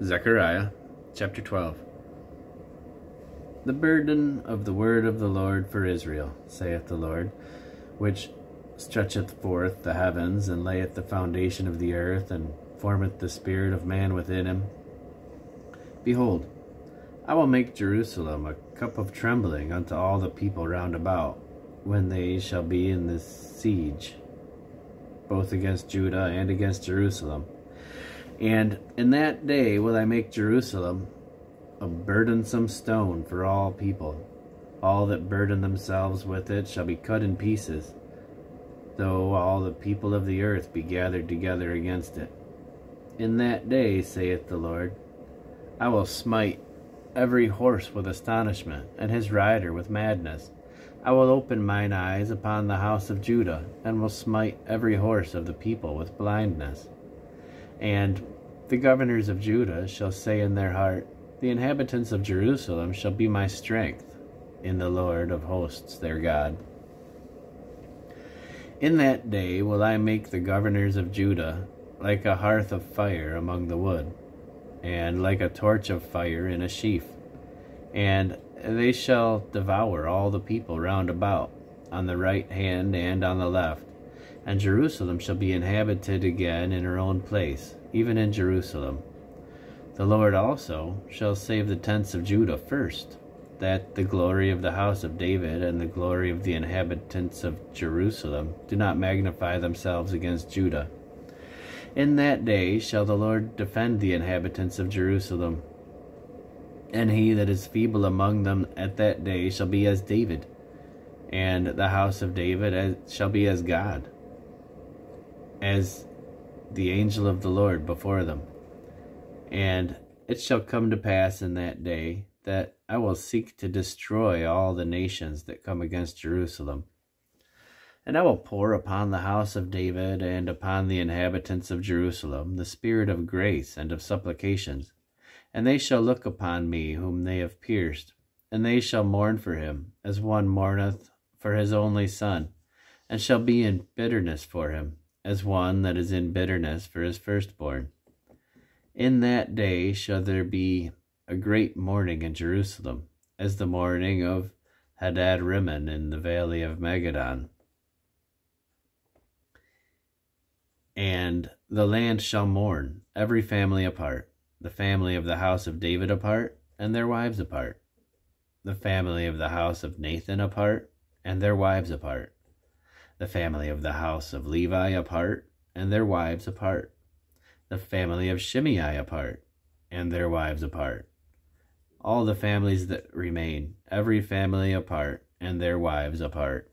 Zechariah chapter 12. The burden of the word of the Lord for Israel, saith the Lord, which stretcheth forth the heavens, and layeth the foundation of the earth, and formeth the spirit of man within him. Behold, I will make Jerusalem a cup of trembling unto all the people round about, when they shall be in the siege, both against Judah and against Jerusalem. And in that day will I make Jerusalem a burdensome stone for all people. All that burden themselves with it shall be cut in pieces, though all the people of the earth be gathered together against it. In that day, saith the Lord, I will smite every horse with astonishment, and his rider with madness. I will open mine eyes upon the house of Judah, and will smite every horse of the people with blindness. And the governors of Judah shall say in their heart, the inhabitants of Jerusalem shall be my strength in the Lord of hosts their God. In that day will I make the governors of Judah like a hearth of fire among the wood, and like a torch of fire in a sheaf. And they shall devour all the people round about, on the right hand and on the left. And Jerusalem shall be inhabited again in her own place, even in Jerusalem. The Lord also shall save the tents of Judah first, that the glory of the house of David and the glory of the inhabitants of Jerusalem do not magnify themselves against Judah. In that day shall the Lord defend the inhabitants of Jerusalem, and he that is feeble among them at that day shall be as David, and the house of David shall be as God, as the angel of the Lord before them. And it shall come to pass in that day that I will seek to destroy all the nations that come against Jerusalem. And I will pour upon the house of David and upon the inhabitants of Jerusalem the spirit of grace and of supplications. And they shall look upon me whom they have pierced, and they shall mourn for him, as one mourneth for his only son, and shall be in bitterness for him, as one that is in bitterness for his firstborn. In that day shall there be a great mourning in Jerusalem, as the mourning of Hadad-rimmon in the valley of Megiddon. And the land shall mourn, every family apart, the family of the house of David apart, and their wives apart, the family of the house of Nathan apart, and their wives apart, the family of the house of Levi apart, and their wives apart, the family of Shimei apart, and their wives apart, all the families that remain, every family apart, and their wives apart.